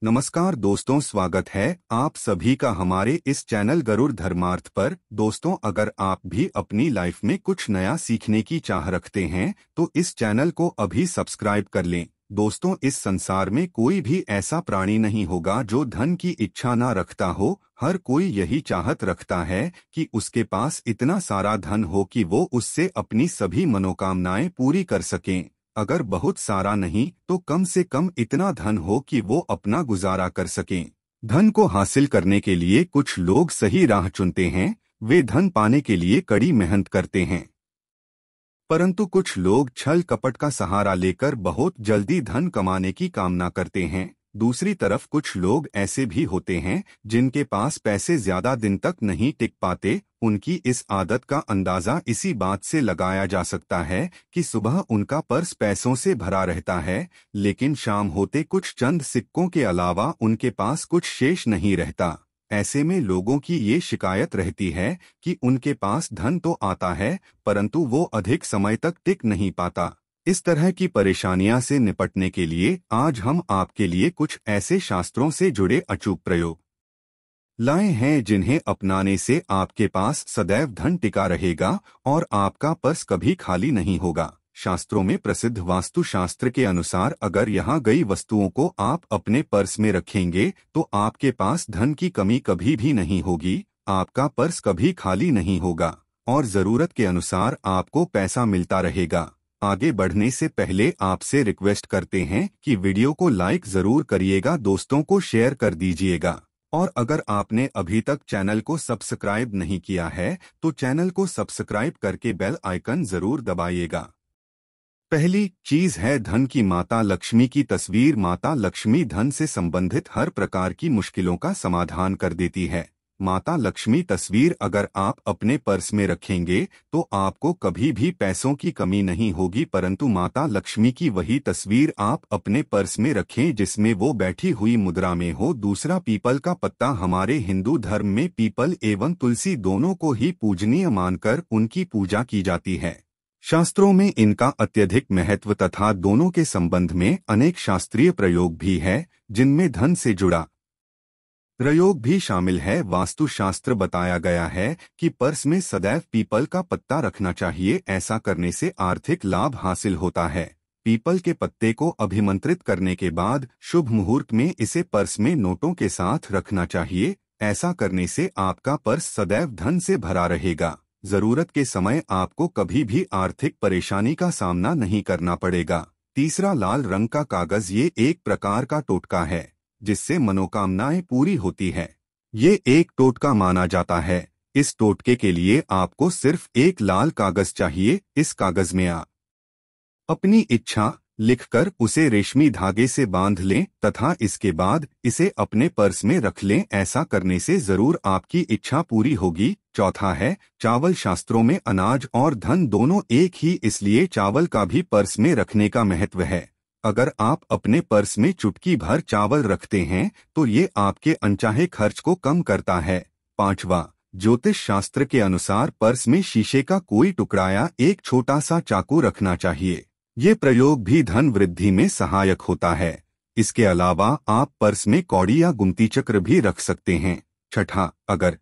नमस्कार दोस्तों, स्वागत है आप सभी का हमारे इस चैनल गरुड़ धर्मार्थ पर। दोस्तों, अगर आप भी अपनी लाइफ में कुछ नया सीखने की चाह रखते हैं तो इस चैनल को अभी सब्सक्राइब कर लें। दोस्तों, इस संसार में कोई भी ऐसा प्राणी नहीं होगा जो धन की इच्छा ना रखता हो। हर कोई यही चाहत रखता है कि उसके पास इतना सारा धन हो कि वो उससे अपनी सभी मनोकामनाएं पूरी कर सकें। अगर बहुत सारा नहीं तो कम से कम इतना धन हो कि वो अपना गुजारा कर सकें। धन को हासिल करने के लिए कुछ लोग सही राह चुनते हैं, वे धन पाने के लिए कड़ी मेहनत करते हैं। परंतु कुछ लोग छल कपट का सहारा लेकर बहुत जल्दी धन कमाने की कामना करते हैं। दूसरी तरफ कुछ लोग ऐसे भी होते हैं जिनके पास पैसे ज्यादा दिन तक नहीं टिक पाते। उनकी इस आदत का अंदाजा इसी बात से लगाया जा सकता है कि सुबह उनका पर्स पैसों से भरा रहता है, लेकिन शाम होते कुछ चंद सिक्कों के अलावा उनके पास कुछ शेष नहीं रहता। ऐसे में लोगों की ये शिकायत रहती है कि उनके पास धन तो आता है परंतु वो अधिक समय तक टिक नहीं पाता। इस तरह की परेशानियां से निपटने के लिए आज हम आपके लिए कुछ ऐसे शास्त्रों से जुड़े अचूक प्रयोग लाए हैं जिन्हें अपनाने से आपके पास सदैव धन टिका रहेगा और आपका पर्स कभी खाली नहीं होगा। शास्त्रों में प्रसिद्ध वास्तुशास्त्र के अनुसार अगर यहाँ गई वस्तुओं को आप अपने पर्स में रखेंगे तो आपके पास धन की कमी कभी भी नहीं होगी, आपका पर्स कभी खाली नहीं होगा और जरूरत के अनुसार आपको पैसा मिलता रहेगा। आगे बढ़ने से पहले आपसे रिक्वेस्ट करते हैं कि वीडियो को लाइक जरूर करिएगा, दोस्तों को शेयर कर दीजिएगा और अगर आपने अभी तक चैनल को सब्सक्राइब नहीं किया है तो चैनल को सब्सक्राइब करके बेल आइकन जरूर दबाइएगा। पहली चीज है धन की माता लक्ष्मी की तस्वीर। माता लक्ष्मी धन से संबंधित हर प्रकार की मुश्किलों का समाधान कर देती है। माता लक्ष्मी तस्वीर अगर आप अपने पर्स में रखेंगे तो आपको कभी भी पैसों की कमी नहीं होगी, परंतु माता लक्ष्मी की वही तस्वीर आप अपने पर्स में रखें जिसमें वो बैठी हुई मुद्रा में हो। दूसरा, पीपल का पत्ता। हमारे हिंदू धर्म में पीपल एवं तुलसी दोनों को ही पूजनीय मानकर उनकी पूजा की जाती है। शास्त्रों में इनका अत्यधिक महत्व तथा दोनों के संबंध में अनेक शास्त्रीय प्रयोग भी है जिनमें धन से जुड़ा प्रयोग भी शामिल है। वास्तुशास्त्र बताया गया है कि पर्स में सदैव पीपल का पत्ता रखना चाहिए, ऐसा करने से आर्थिक लाभ हासिल होता है। पीपल के पत्ते को अभिमंत्रित करने के बाद शुभ मुहूर्त में इसे पर्स में नोटों के साथ रखना चाहिए। ऐसा करने से आपका पर्स सदैव धन से भरा रहेगा। जरूरत के समय आपको कभी भी आर्थिक परेशानी का सामना नहीं करना पड़ेगा। तीसरा, लाल रंग का कागज। ये एक प्रकार का टोटका है जिससे मनोकामनाएं पूरी होती है। ये एक टोटका माना जाता है। इस टोटके के लिए आपको सिर्फ एक लाल कागज चाहिए। इस कागज में आप अपनी इच्छा लिखकर उसे रेशमी धागे से बांध लें तथा इसके बाद इसे अपने पर्स में रख लें। ऐसा करने से जरूर आपकी इच्छा पूरी होगी। चौथा है चावल। शास्त्रों में अनाज और धन दोनों एक ही, इसलिए चावल का भी पर्स में रखने का महत्व है। अगर आप अपने पर्स में चुटकी भर चावल रखते हैं तो ये आपके अनचाहे खर्च को कम करता है। पांचवा, ज्योतिष शास्त्र के अनुसार पर्स में शीशे का कोई टुकड़ा या एक छोटा सा चाकू रखना चाहिए। ये प्रयोग भी धन वृद्धि में सहायक होता है। इसके अलावा आप पर्स में कौड़ी या गुमती चक्र भी रख सकते हैं। छठा, अगर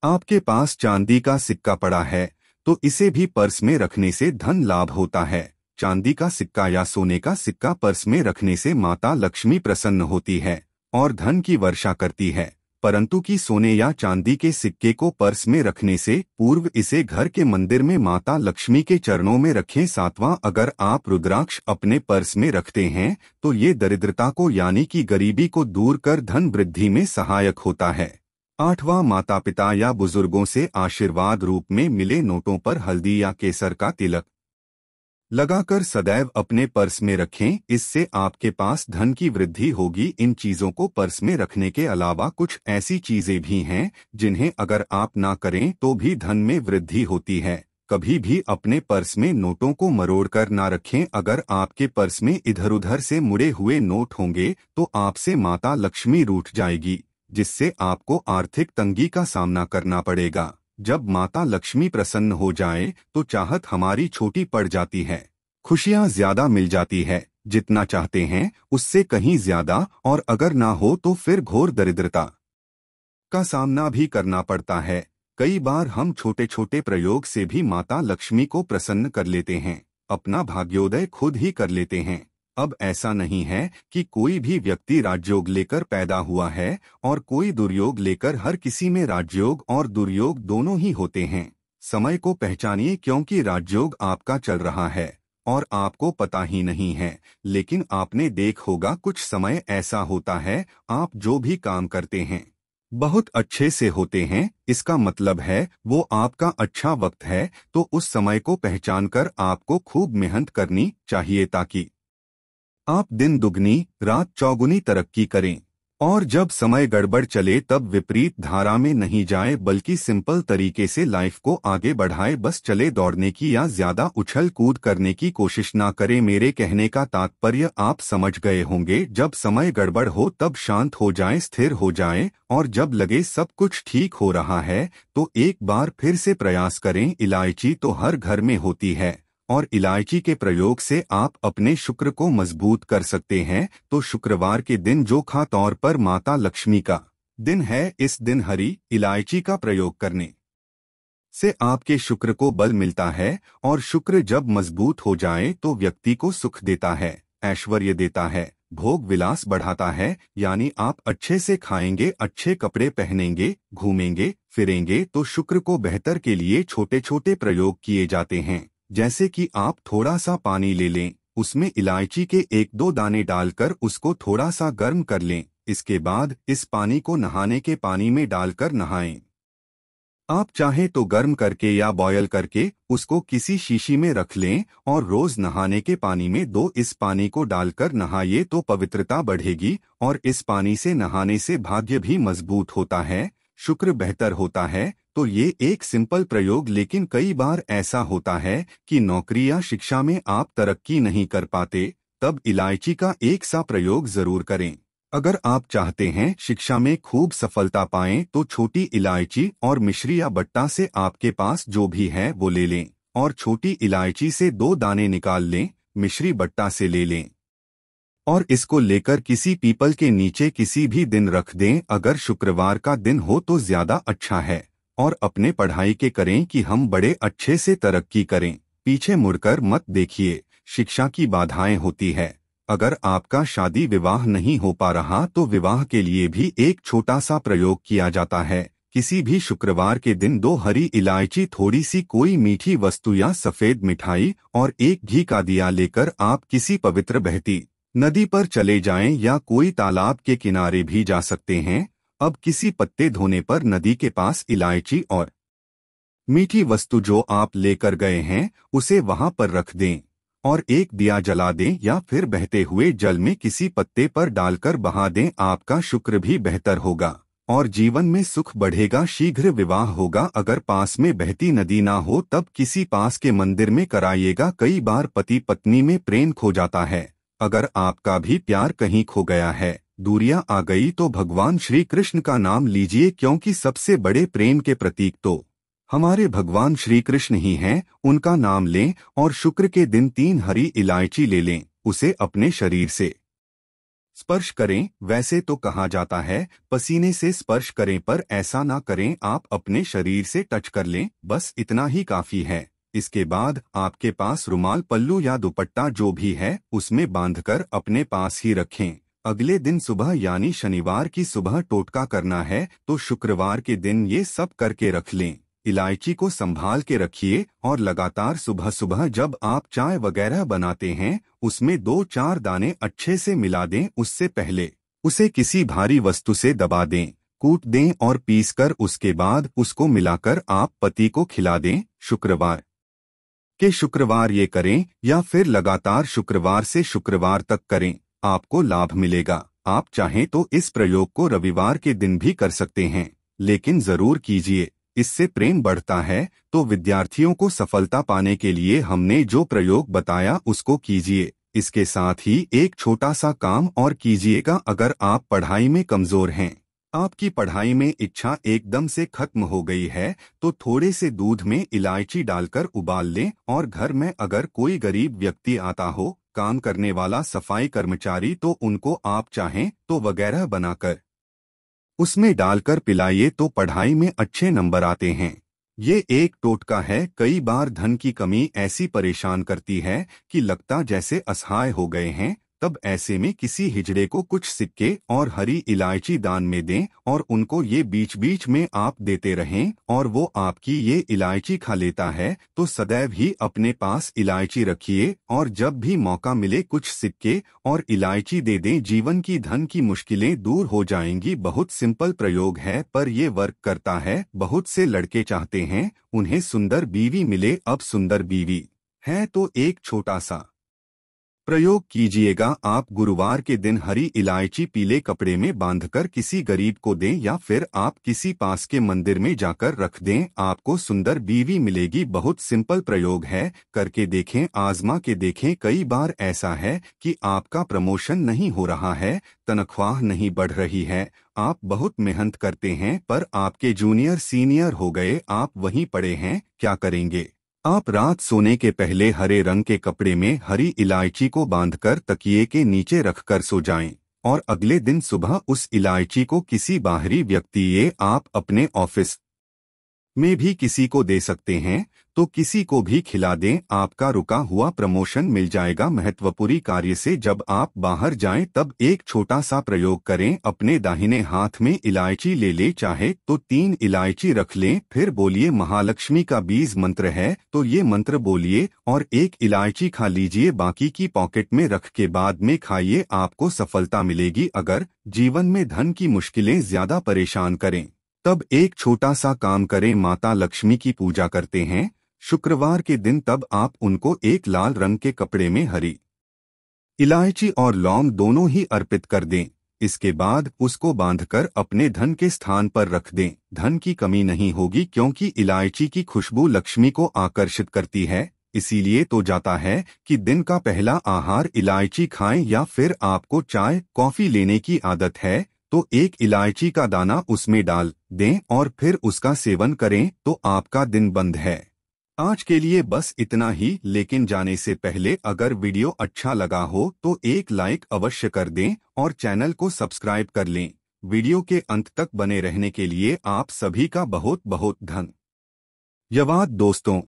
आपके पास चांदी का सिक्का पड़ा है तो इसे भी पर्स में रखने से धन लाभ होता है। चांदी का सिक्का या सोने का सिक्का पर्स में रखने से माता लक्ष्मी प्रसन्न होती है और धन की वर्षा करती है, परंतु कि सोने या चांदी के सिक्के को पर्स में रखने से पूर्व इसे घर के मंदिर में माता लक्ष्मी के चरणों में रखें। सातवां, अगर आप रुद्राक्ष अपने पर्स में रखते हैं तो ये दरिद्रता को यानी कि गरीबी को दूर कर धन वृद्धि में सहायक होता है। आठवां, माता पिता या बुजुर्गों से आशीर्वाद रूप में मिले नोटों पर हल्दी या केसर का तिलक लगाकर सदैव अपने पर्स में रखें, इससे आपके पास धन की वृद्धि होगी। इन चीजों को पर्स में रखने के अलावा कुछ ऐसी चीजें भी हैं जिन्हें अगर आप ना करें तो भी धन में वृद्धि होती है। कभी भी अपने पर्स में नोटों को मरोड़कर ना रखें। अगर आपके पर्स में इधर उधर से मुड़े हुए नोट होंगे तो आपसे माता लक्ष्मी रूठ जाएगी, जिससे आपको आर्थिक तंगी का सामना करना पड़ेगा। जब माता लक्ष्मी प्रसन्न हो जाए तो चाहत हमारी छोटी पड़ जाती है, खुशियां ज्यादा मिल जाती है। जितना चाहते हैं उससे कहीं ज्यादा, और अगर ना हो तो फिर घोर दरिद्रता का सामना भी करना पड़ता है। कई बार हम छोटे छोटे प्रयोग से भी माता लक्ष्मी को प्रसन्न कर लेते हैं, अपना भाग्योदय खुद ही कर लेते हैं। अब ऐसा नहीं है कि कोई भी व्यक्ति राजयोग लेकर पैदा हुआ है और कोई दुर्योग लेकर। हर किसी में राजयोग और दुर्योग दोनों ही होते हैं। समय को पहचानिए, क्योंकि राजयोग आपका चल रहा है और आपको पता ही नहीं है। लेकिन आपने देख होगा कुछ समय ऐसा होता है, आप जो भी काम करते हैं बहुत अच्छे से होते हैं, इसका मतलब है वो आपका अच्छा वक्त है। तो उस समय को पहचानकर आपको खूब मेहनत करनी चाहिए ताकि आप दिन दुगनी रात चौगुनी तरक्की करें। और जब समय गड़बड़ चले तब विपरीत धारा में नहीं जाए, बल्कि सिंपल तरीके से लाइफ को आगे बढ़ाए। बस चले दौड़ने की या ज्यादा उछल कूद करने की कोशिश ना करें। मेरे कहने का तात्पर्य आप समझ गए होंगे। जब समय गड़बड़ हो तब शांत हो जाएं, स्थिर हो जाएं, और जब लगे सब कुछ ठीक हो रहा है तो एक बार फिर से प्रयास करें। इलायची तो हर घर में होती है और इलायची के प्रयोग से आप अपने शुक्र को मजबूत कर सकते हैं। तो शुक्रवार के दिन जो खास तौर पर माता लक्ष्मी का दिन है, इस दिन हरी इलायची का प्रयोग करने से आपके शुक्र को बल मिलता है। और शुक्र जब मजबूत हो जाए तो व्यक्ति को सुख देता है, ऐश्वर्य देता है, भोग विलास बढ़ाता है। यानी आप अच्छे से खाएंगे, अच्छे कपड़े पहनेंगे, घूमेंगे फिरेंगे। तो शुक्र को बेहतर के लिए छोटे छोटे प्रयोग किए जाते हैं, जैसे कि आप थोड़ा सा पानी ले लें, उसमें इलायची के 1-2 दाने डालकर उसको थोड़ा सा गर्म कर लें। इसके बाद इस पानी को नहाने के पानी में डालकर नहाएं। आप चाहें तो गर्म करके या बॉयल करके उसको किसी शीशी में रख लें और रोज नहाने के पानी में इस पानी को डालकर नहाइए तो पवित्रता बढ़ेगी। और इस पानी से नहाने से भाग्य भी मजबूत होता है, शुक्र बेहतर होता है। तो ये एक सिंपल प्रयोग, लेकिन कई बार ऐसा होता है कि नौकरी या शिक्षा में आप तरक्की नहीं कर पाते, तब इलायची का एक सा प्रयोग जरूर करें। अगर आप चाहते हैं शिक्षा में खूब सफलता पाएं तो छोटी इलायची और मिश्री या बट्टा से आपके पास जो भी है वो ले लें और छोटी इलायची से 2 दाने निकाल लें, मिश्री बट्टा से ले लें और इसको लेकर किसी पीपल के नीचे किसी भी दिन रख दें। अगर शुक्रवार का दिन हो तो ज्यादा अच्छा है। और अपने पढ़ाई के करें कि हम बड़े अच्छे से तरक्की करें। पीछे मुड़कर मत देखिए, शिक्षा की बाधाएं होती है। अगर आपका शादी विवाह नहीं हो पा रहा तो विवाह के लिए भी एक छोटा सा प्रयोग किया जाता है। किसी भी शुक्रवार के दिन 2 हरी इलायची, थोड़ी सी कोई मीठी वस्तु या सफेद मिठाई और एक घी का दिया लेकर आप किसी पवित्र बहती नदी पर चले जाएं या कोई तालाब के किनारे भी जा सकते हैं। अब किसी पत्ते धोने पर नदी के पास इलायची और मीठी वस्तु जो आप लेकर गए हैं उसे वहां पर रख दें और एक दिया जला दें या फिर बहते हुए जल में किसी पत्ते पर डालकर बहा दें। आपका शुक्र भी बेहतर होगा और जीवन में सुख बढ़ेगा, शीघ्र विवाह होगा। अगर पास में बहती नदी ना हो तब किसी पास के मंदिर में कराइएगा। कई बार पति पत्नी में प्रेम खो जाता है। अगर आपका भी प्यार कहीं खो गया है, दूरियां आ गई, तो भगवान श्री कृष्ण का नाम लीजिए, क्योंकि सबसे बड़े प्रेम के प्रतीक तो हमारे भगवान श्री कृष्ण ही हैं। उनका नाम लें और शुक्र के दिन 3 हरी इलायची ले लें, उसे अपने शरीर से स्पर्श करें। वैसे तो कहा जाता है पसीने से स्पर्श करें, पर ऐसा ना करें, आप अपने शरीर से टच कर लें, बस इतना ही काफी है। इसके बाद आपके पास रुमाल, पल्लू या दुपट्टा जो भी है उसमें बांधकर अपने पास ही रखें। अगले दिन सुबह यानी शनिवार की सुबह टोटका करना है, तो शुक्रवार के दिन ये सब करके रख लें। इलायची को संभाल के रखिए और लगातार सुबह सुबह जब आप चाय वगैरह बनाते हैं उसमें 2-4 दाने अच्छे से मिला दें। उससे पहले उसे किसी भारी वस्तु से दबा दें, कूट दें और पीसकर उसके बाद उसको मिलाकर आप पति को खिला दें। शुक्रवार के शुक्रवार ये करें या फिर लगातार शुक्रवार से शुक्रवार तक करें, आपको लाभ मिलेगा। आप चाहें तो इस प्रयोग को रविवार के दिन भी कर सकते हैं, लेकिन जरूर कीजिए, इससे प्रेम बढ़ता है। तो विद्यार्थियों को सफलता पाने के लिए हमने जो प्रयोग बताया उसको कीजिए। इसके साथ ही एक छोटा सा काम और कीजिएगा। अगर आप पढ़ाई में कमजोर हैं आपकी पढ़ाई में इच्छा एकदम से खत्म हो गई है तो थोड़े से दूध में इलायची डालकर उबाल लें और घर में अगर कोई गरीब व्यक्ति आता हो, काम करने वाला सफाई कर्मचारी, तो उनको आप चाहें तो वगैरह बनाकर उसमें डालकर पिलाइए तो पढ़ाई में अच्छे नंबर आते हैं। ये एक टोटका है। कई बार धन की कमी ऐसी परेशान करती है कि लगता जैसे असहाय हो गए हैं, तब ऐसे में किसी हिजड़े को कुछ सिक्के और हरी इलायची दान में दें और उनको ये बीच बीच में आप देते रहें और वो आपकी ये इलायची खा लेता है, तो सदैव ही अपने पास इलायची रखिए और जब भी मौका मिले कुछ सिक्के और इलायची दे दें। जीवन की धन की मुश्किलें दूर हो जाएंगी। बहुत सिंपल प्रयोग है पर ये वर्क करता है। बहुत से लड़के चाहते हैं उन्हें सुंदर बीवी मिले। अब सुंदर बीवी है तो एक छोटा सा प्रयोग कीजिएगा। आप गुरुवार के दिन हरी इलायची पीले कपड़े में बांधकर किसी गरीब को दें या फिर आप किसी पास के मंदिर में जाकर रख दें, आपको सुंदर बीवी मिलेगी। बहुत सिंपल प्रयोग है, करके देखें, आजमा के देखें। कई बार ऐसा है कि आपका प्रमोशन नहीं हो रहा है, तनख्वाह नहीं बढ़ रही है, आप बहुत मेहनत करते हैं पर आपके जूनियर सीनियर हो गए, आप वहीं पड़े हैं, क्या करेंगे? आप रात सोने के पहले हरे रंग के कपड़े में हरी इलायची को बांधकर तकिए के नीचे रखकर सो जाएं और अगले दिन सुबह उस इलायची को किसी बाहरी व्यक्ति, ये आप अपने ऑफिस में भी किसी को दे सकते हैं, तो किसी को भी खिला दें, आपका रुका हुआ प्रमोशन मिल जाएगा। महत्वपूर्ण कार्य से जब आप बाहर जाएं तब एक छोटा सा प्रयोग करें। अपने दाहिने हाथ में इलायची ले ले, चाहे तो 3 इलायची रख लें, फिर बोलिए महालक्ष्मी का बीज मंत्र है तो ये मंत्र बोलिए और 1 इलायची खा लीजिए, बाकी की पॉकेट में रख के बाद में खाइए, आपको सफलता मिलेगी। अगर जीवन में धन की मुश्किलें ज्यादा परेशान करें तब एक छोटा सा काम करें। माता लक्ष्मी की पूजा करते हैं शुक्रवार के दिन, तब आप उनको एक लाल रंग के कपड़े में हरी इलायची और लौंग दोनों ही अर्पित कर दें। इसके बाद उसको बांधकर अपने धन के स्थान पर रख दें। धन की कमी नहीं होगी क्योंकि इलायची की खुशबू लक्ष्मी को आकर्षित करती है। इसीलिए तो जाता है कि दिन का पहला आहार इलायची खाएं, या फिर आपको चाय कॉफी लेने की आदत है तो 1 इलायची का दाना उसमें डाल दें और फिर उसका सेवन करें तो आपका दिन बंद है। आज के लिए बस इतना ही, लेकिन जाने से पहले अगर वीडियो अच्छा लगा हो तो एक लाइक अवश्य कर दें और चैनल को सब्सक्राइब कर लें। वीडियो के अंत तक बने रहने के लिए आप सभी का बहुत बहुत धन्यवाद दोस्तों।